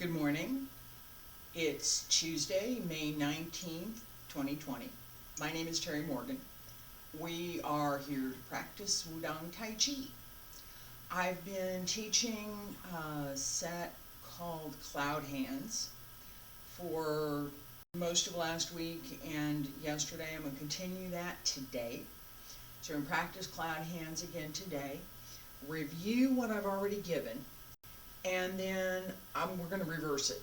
Good morning. It's Tuesday, May 19th, 2020. My name is Terry Morgan. We are here to practice Wudang Taiji. I've been teaching a set called Cloud Hands for most of last week and yesterday. I'm going to continue that today. So we're going to practice Cloud Hands again today, review what I've already given, and then we're going to reverse it.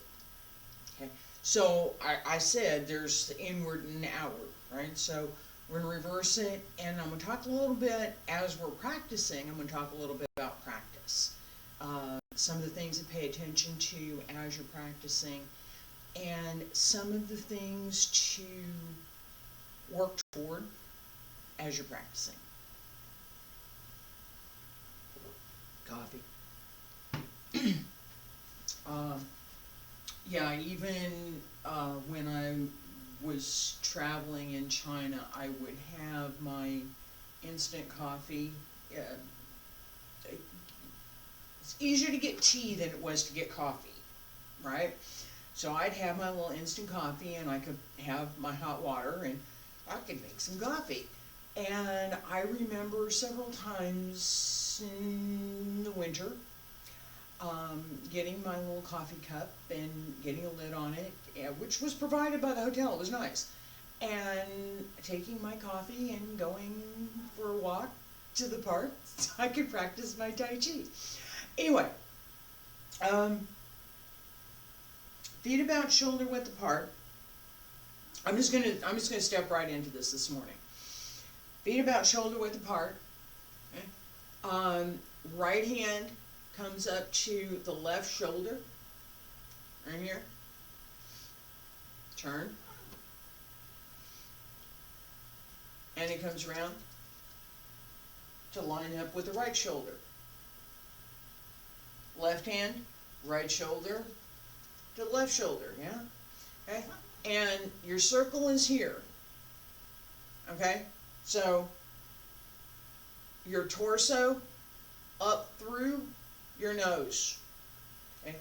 Okay. So I said there's the inward and the outward, right? So we're going to reverse it, and I'm going to talk a little bit as we're practicing. I'm going to talk a little bit about practice, some of the things to pay attention to as you're practicing, and some of the things to work toward as you're practicing. Coffee. Yeah, even when I was traveling in China, I would have my instant coffee. It's easier to get tea than it was to get coffee, right? So I'd have my little instant coffee, and I could have my hot water, and I could make some coffee. And I remember several times in the winter getting my little coffee cup and getting a lid on it, which was provided by the hotel. It was nice. And taking my coffee and going for a walk to the park so I could practice my Tai Chi. Anyway, feet about shoulder width apart. I'm just gonna step right into this morning. Feet about shoulder width apart. Okay. Right hand comes up to the left shoulder, right here. Turn. And it comes around to line up with the right shoulder. Left hand, right shoulder to left shoulder, yeah? Okay? And your circle is here. Okay? So, your torso up through your nose. Okay?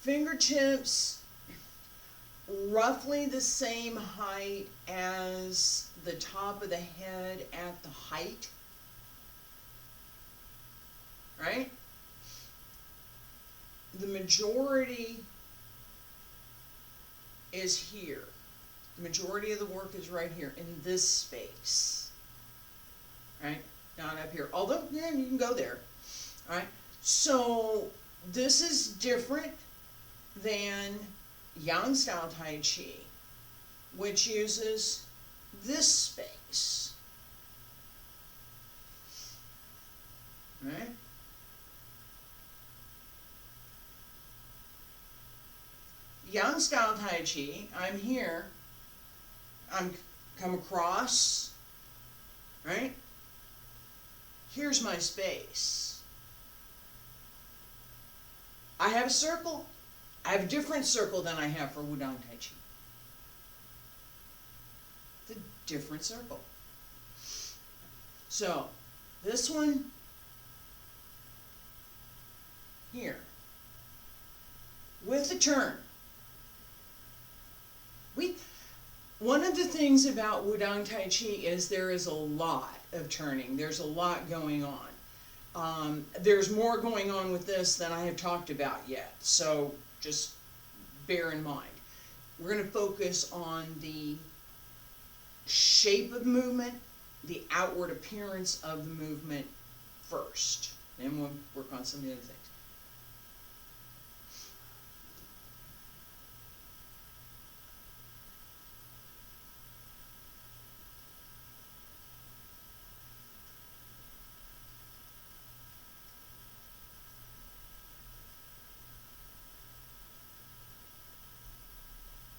Fingertips roughly the same height as the top of the head at the height. Right? The majority is here. The majority of the work is right here in this space. Right? Not up here. Although, yeah, you can go there. Right? So this is different than Yang style Tai Chi, which uses this space. Right? Yang style Tai Chi, I'm here, I'm come across, right? Here's my space. I have a circle. I have a different circle than I have for Wudang Taiji. It's a different circle. So, this one here, with the turn. One of the things about Wudang Taiji is there is a lot of turning. There's a lot going on. There's more going on with this than I have talked about yet, so just bear in mind. We're going to focus on the shape of the movement, the outward appearance of the movement first. Then we'll work on some of the other things.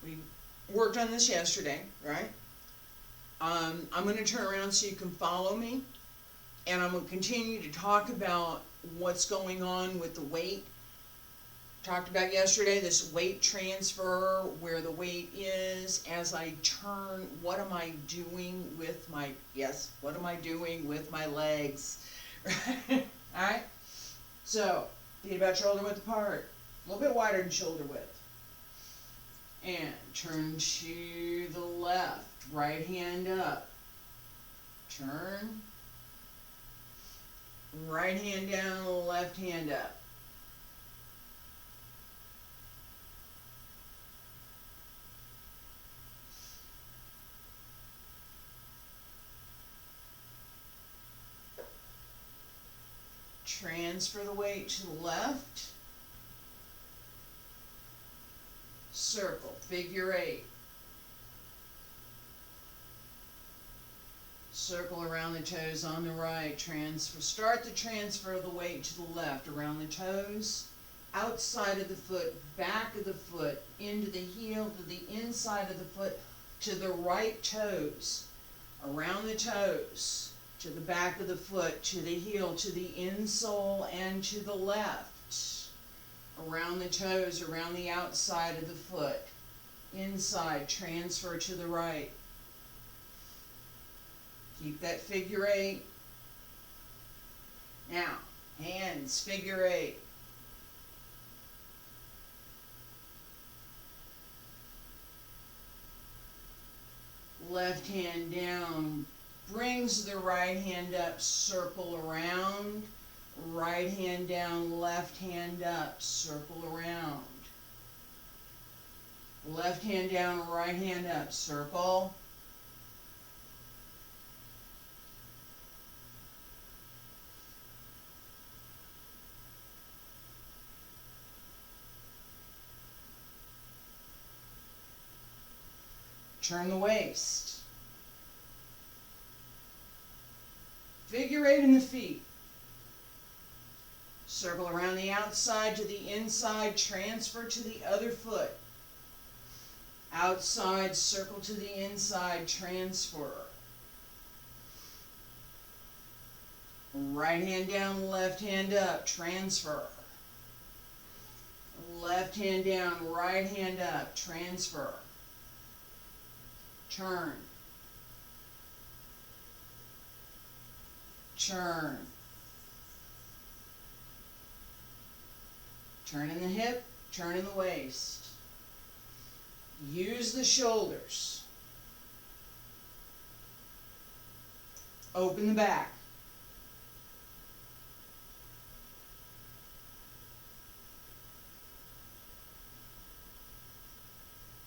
We worked on this yesterday, right? I'm going to turn around so you can follow me, and I'm going to continue to talk about what's going on with the weight. Talked about yesterday this weight transfer, where the weight is as I turn. What am I doing with my, what am I doing with my legs? Alright? So, feet about shoulder width apart. A little bit wider than shoulder width. And turn to the left, right hand up. Turn. Right hand down, left hand up. Transfer the weight to the left. Circle, figure 8. Circle around the toes on the right. Transfer. Start the transfer of the weight to the left, around the toes, outside of the foot, back of the foot, into the heel, to the inside of the foot, to the right toes, around the toes, to the back of the foot, to the heel, to the insole, and to the left. Around the toes, around the outside of the foot, inside, transfer to the right. Keep that figure 8. Now, hands, figure 8. Left hand down, brings the right hand up, circle around. Right hand down, left hand up, circle around. Left hand down, right hand up, circle. Turn the waist. Figure 8 in the feet. Circle around the outside to the inside, transfer to the other foot. Outside, circle to the inside, transfer. Right hand down, left hand up, transfer. Left hand down, right hand up, transfer. Turn. Turn. Turn in the hip, turn in the waist. Use the shoulders. Open the back.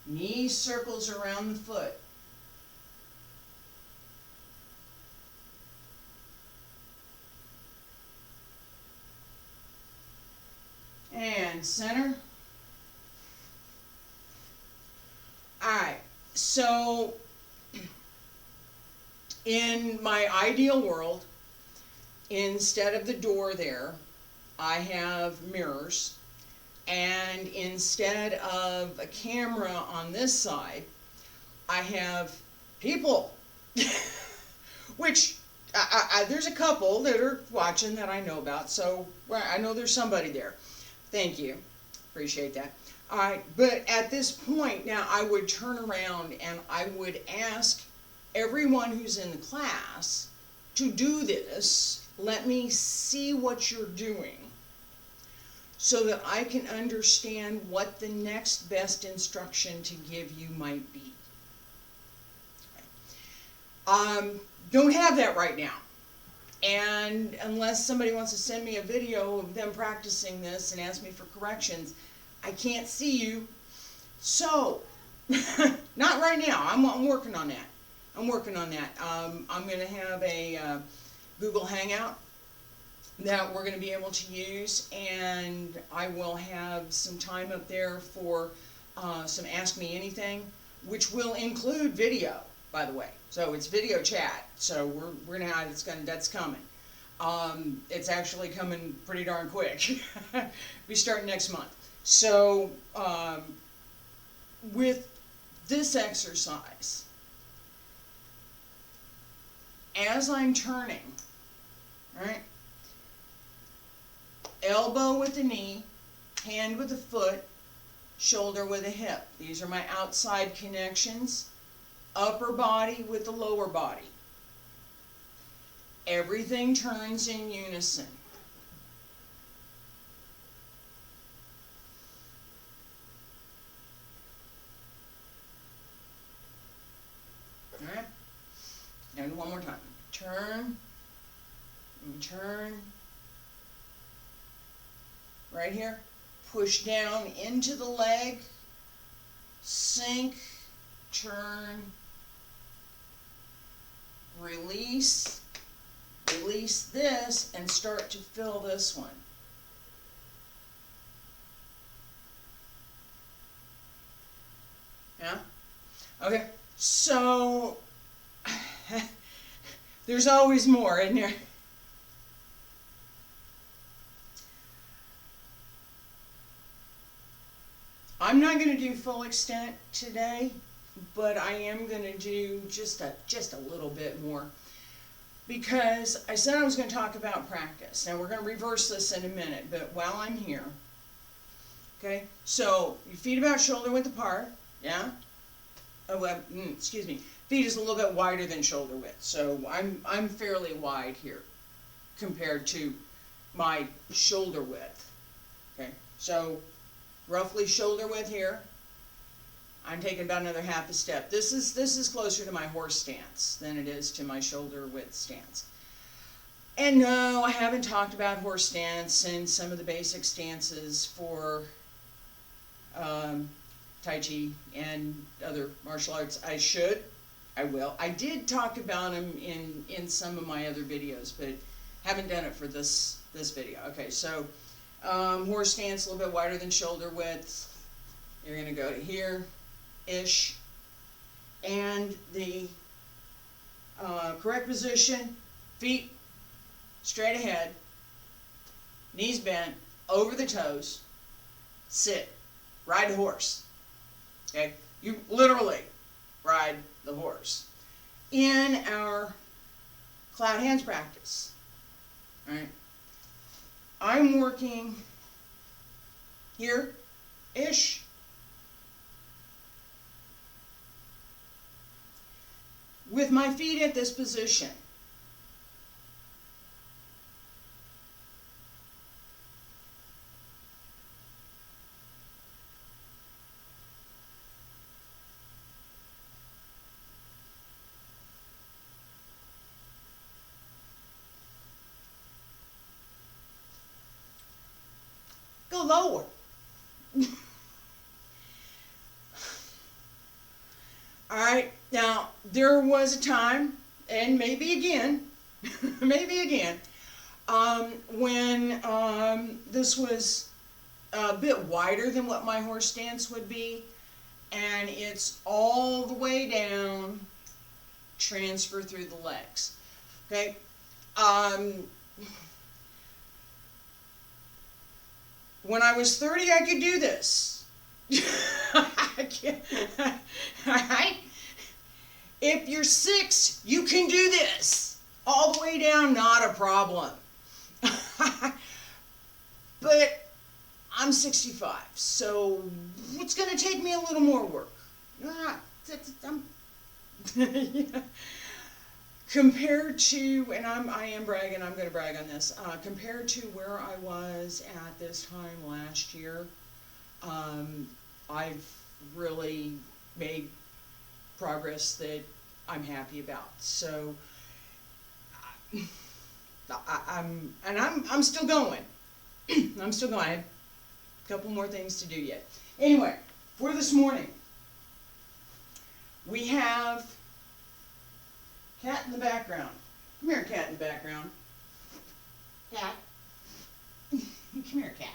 Knee circles around the foot. And center. Alright, so in my ideal world, instead of the door there, I have mirrors, and instead of a camera on this side, I have people, which there's a couple that are watching that I know about, so I know there's somebody there. Thank you. Appreciate that. All right, but at this point now I would turn around and I would ask everyone who's in the class to do this. Let me see what you're doing so that I can understand what the next best instruction to give you might be. Don't have that right now. And unless somebody wants to send me a video of them practicing this and ask me for corrections, I can't see you. So, not right now. I'm working on that. I'm working on that. I'm going to have a Google Hangout that we're going to be able to use, and I will have some time up there for some Ask Me Anything, which will include video, by the way. So it's video chat. So we're gonna have that's coming. It's actually coming pretty darn quick. We start next month. So with this exercise, as I'm turning, right? Elbow with the knee, hand with the foot, shoulder with the hip. These are my outside connections. Upper body with the lower body. Everything turns in unison. turn, and turn. Right here, push down into the leg, sink, turn, release, release this, and start to fill this one. Yeah? Okay, so there's always more, isn't there? I'm not going to do full extent today, but I am going to do just a little bit more, because I said I was going to talk about practice. Now we're going to reverse this in a minute, but while I'm here, okay, so your feet about shoulder width apart, yeah? Oh, excuse me, feet is a little bit wider than shoulder width, so I'm fairly wide here compared to my shoulder width, okay? So roughly shoulder width here. I'm taking about another half a step. This is closer to my horse stance than it is to my shoulder width stance. And no, I haven't talked about horse stance and some of the basic stances for Tai Chi and other martial arts. I will. I did talk about them in some of my other videos, but haven't done it for this video. Okay, so horse stance, a little bit wider than shoulder width. You're going to go to here-ish. And the correct position, feet straight ahead, knees bent, over the toes, sit, ride the horse. Okay? You literally ride the horse. In our cloud hands practice, right? I'm working here-ish. With my feet at this position. Go lower. All right, now there was a time, and maybe again, when this was a bit wider than what my horse stance would be, and it's all the way down, transfer through the legs. Okay. When I was 30, I could do this. I can't. All right? If you're 6, you can do this. All the way down, not a problem. But I'm 65, so it's going to take me a little more work. Compared to, and I am bragging, I'm going to brag on this, compared to where I was at this time last year, I've really made progress that I'm happy about. So I'm still going. I'm still going. I have a couple more things to do yet. Anyway, for this morning, we have cat in the background. Come here, cat in the background. Cat. Come here, cat.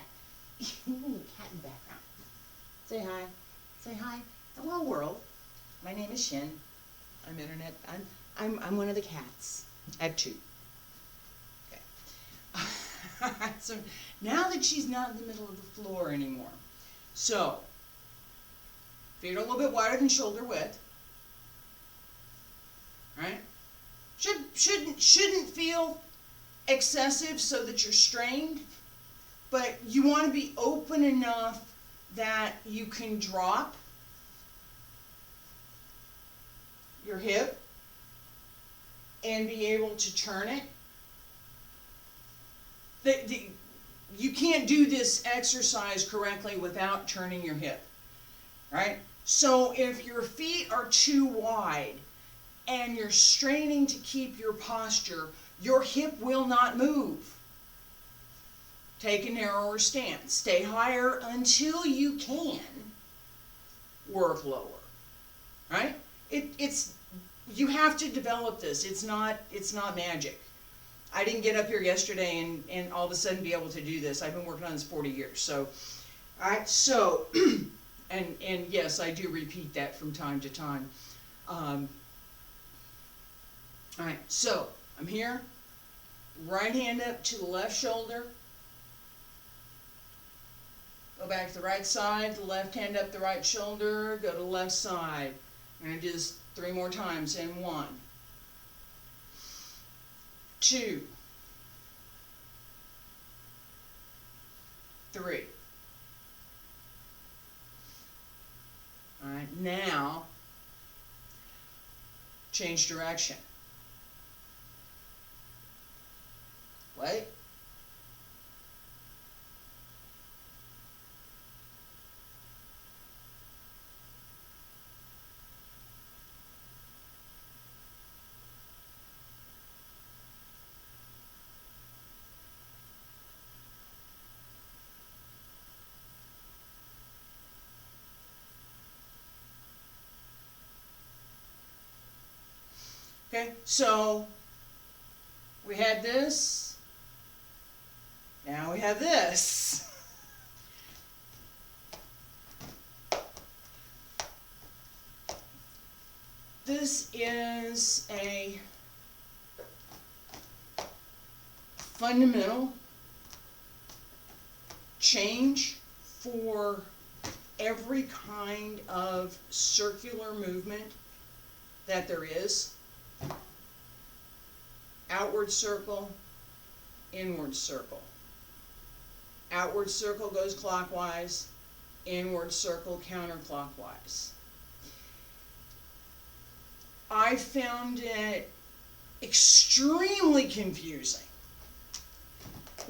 Cat in the background. Say hi. Say hi. Hello, world. My name is Shin. I'm internet. I'm one of the cats. I have 2. Okay. So now that she's not in the middle of the floor anymore, so feet are a little bit wider than shoulder width. Right? Shouldn't feel excessive so that you're strained, but you want to be open enough that you can drop your hip and be able to turn it. You can't do this exercise correctly without turning your hip, right? So if your feet are too wide, and you're straining to keep your posture, your hip will not move. Take a narrower stance. Stay higher until you can work lower. Right? It's you have to develop this. It's not magic. I didn't get up here yesterday and all of a sudden be able to do this. I've been working on this 40 years. So, all right. So, and yes, I do repeat that from time to time. All right. So I'm here. Right hand up to the left shoulder. Go back to the right side. The left hand up the right shoulder. Go to the left side. I'm going to do this 3 more times in 1, 2, 3. All right, now change direction. Wait. Okay, so we had this, now we have this. This is a fundamental change for every kind of circular movement that there is. Outward circle, inward circle. Outward circle goes clockwise, inward circle counterclockwise. I found it extremely confusing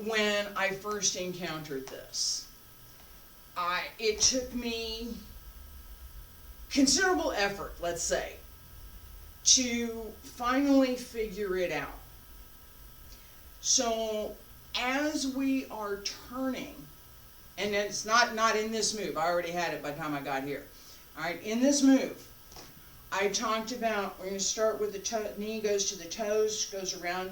when I first encountered this. It took me considerable effort, let's say, to finally figure it out. So as we are turning, and it's not in this move, I already had it by the time I got here. All right, in this move, I talked about, we're going to start with the knee goes to the toes, goes around,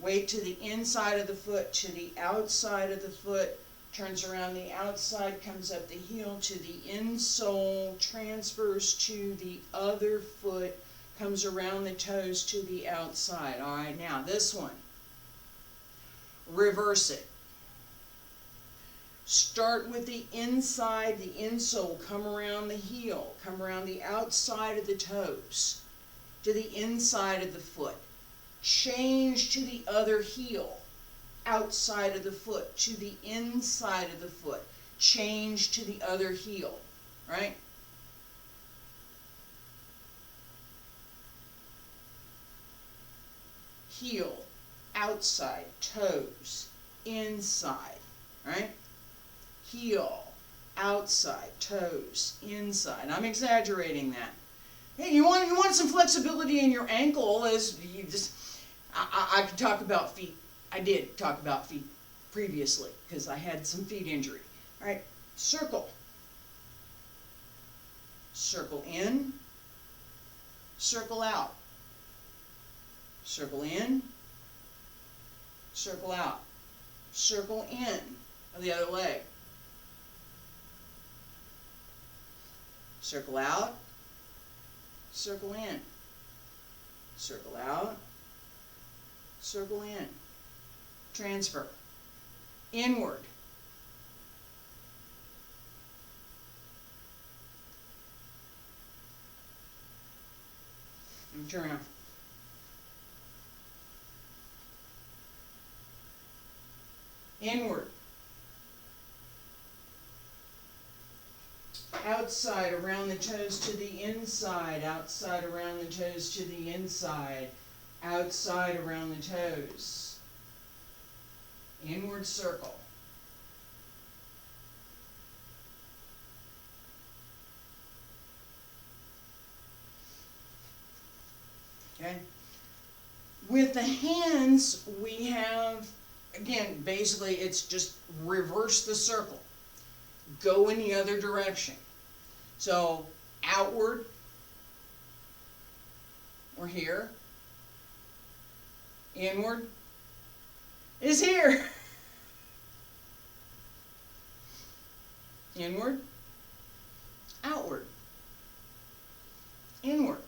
weight to the inside of the foot, to the outside of the foot, turns around the outside, comes up the heel to the insole, transfers to the other foot, comes around the toes to the outside. All right, now this one, reverse it. Start with the inside, the insole, come around the heel, come around the outside of the toes to the inside of the foot. Change to the other heel, outside of the foot to the inside of the foot. Change to the other heel, right? Heel, outside, toes, inside, right? Heel, outside, toes, inside. I'm exaggerating that. Hey, you want some flexibility in your ankle, as you just, I could talk about feet. I did talk about feet previously because I had some feet injury. All right, circle. Circle in, circle out. Circle in, circle out. Circle in of the other leg. Circle out, circle in. Circle out, circle in. Transfer. Inward. And turn around. Inward. Outside around the toes to the inside. Outside around the toes to the inside. Outside around the toes. Inward circle. With the hands, we have, again, basically it's just reverse the circle. Go in the other direction. So outward, we're here. Inward is here. Inward, outward, inward.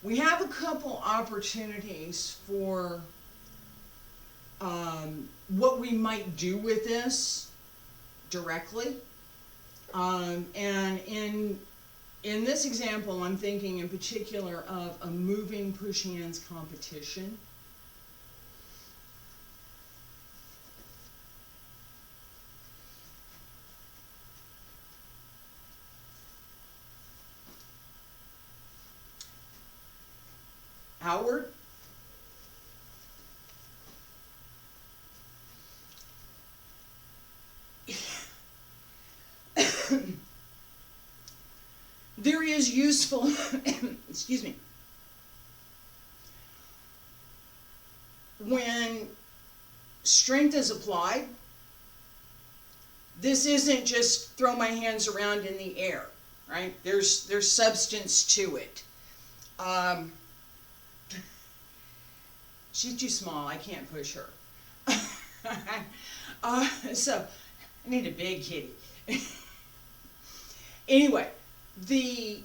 We have a couple opportunities for what we might do with this directly. And in this example, I'm thinking in particular of a moving push hands competition. Outward, there is useful, excuse me, when strength is applied, this isn't just throw my hands around in the air, right? There's substance to it. She's too small, I can't push her. So I need a big kitty. Anyway, the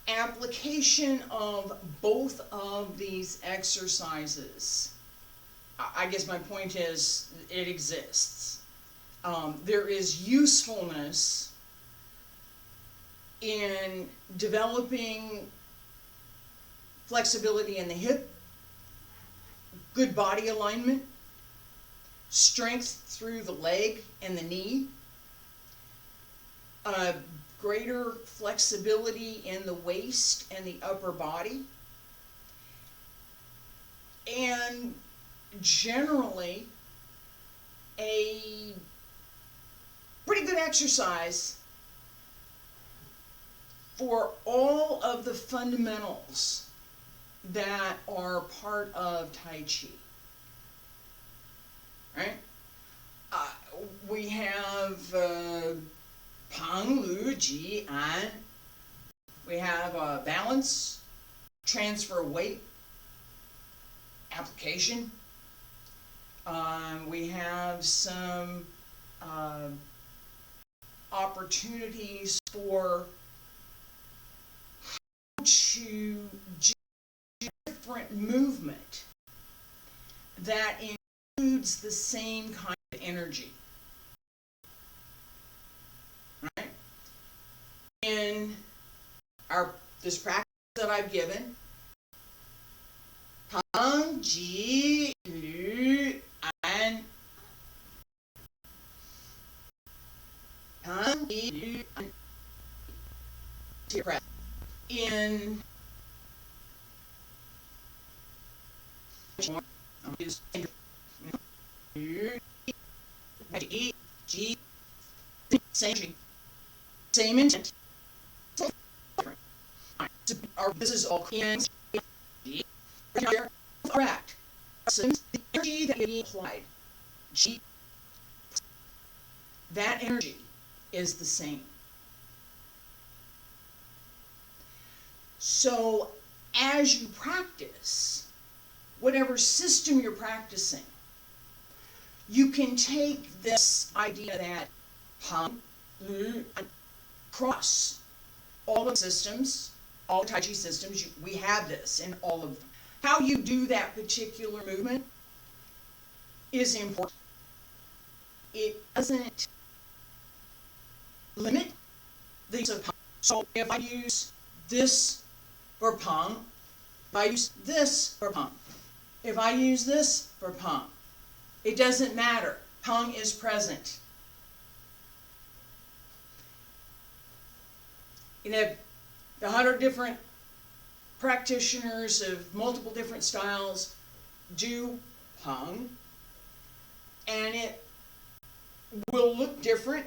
application of both of these exercises, I guess my point is it exists. There is usefulness in developing flexibility in the hip, good body alignment, strength through the leg and the knee, greater flexibility in the waist and the upper body, and generally a pretty good exercise for all of the fundamentals that are part of Tai Chi, right? We have Peng, Lu, Ji, An. We have balance, transfer weight, application. We have some opportunities for how to different movement that includes the same kind of energy, right? In this practice that I've given, Peng, Ji, Lu, An. Peng, Ji, Lu, An. In same intent. This is all correct. Since the energy that you applied, that energy is the same. So as you practice, whatever system you're practicing, you can take this idea that Peng, Lu, and cross all of the systems, all the Tai Chi systems, we have this in all of them. how you do that particular movement is important. It doesn't limit the use of Peng. So if I use this for Peng, if I use this for Peng, if I use this for Peng, it doesn't matter. Peng is present. You have 100 different practitioners of multiple different styles do Peng, and it will look different.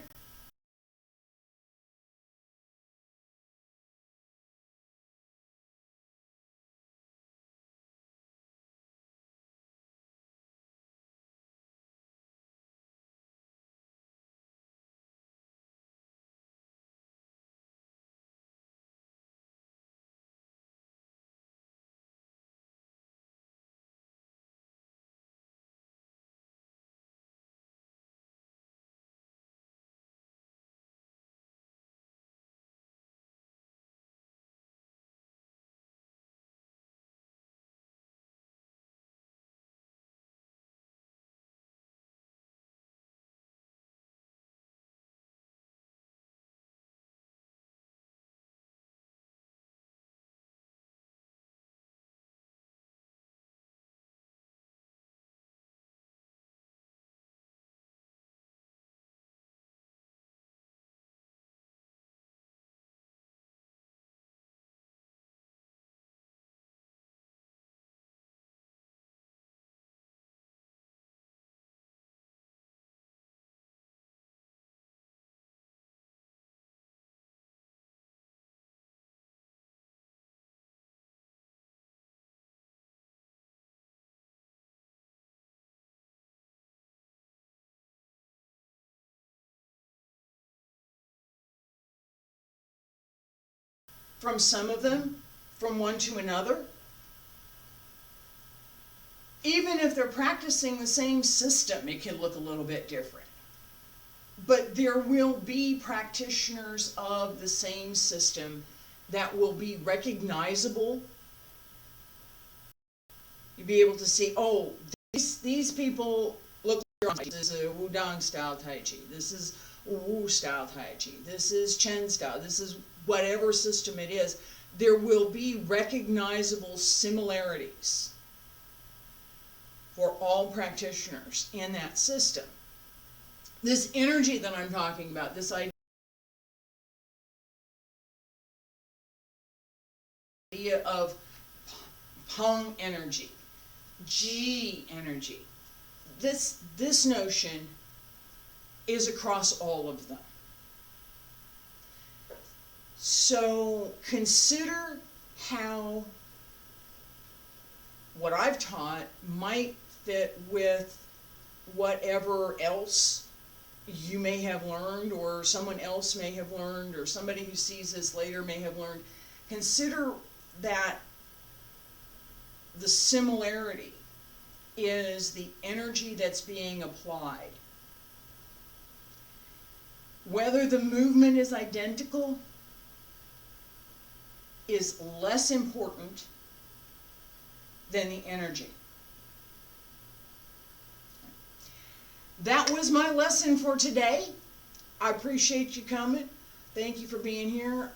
From some of them, from one to another, even if they're practicing the same system, it can look a little bit different. But there will be practitioners of the same system that will be recognizable. You'll be able to see, oh, these people look like this is a Wudang style Taiji. This is Wu style Taiji. This is Chen style. This is whatever system it is. There will be recognizable similarities for all practitioners in that system. This energy that I'm talking about, this idea of Peng energy, Ji energy, this notion is across all of them. So consider how what I've taught might fit with whatever else you may have learned, or someone else may have learned, or somebody who sees this later may have learned. Consider that the similarity is the energy that's being applied. Whether the movement is identical is less important than the energy. That was my lesson for today. I appreciate you coming. Thank you for being here.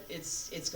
It's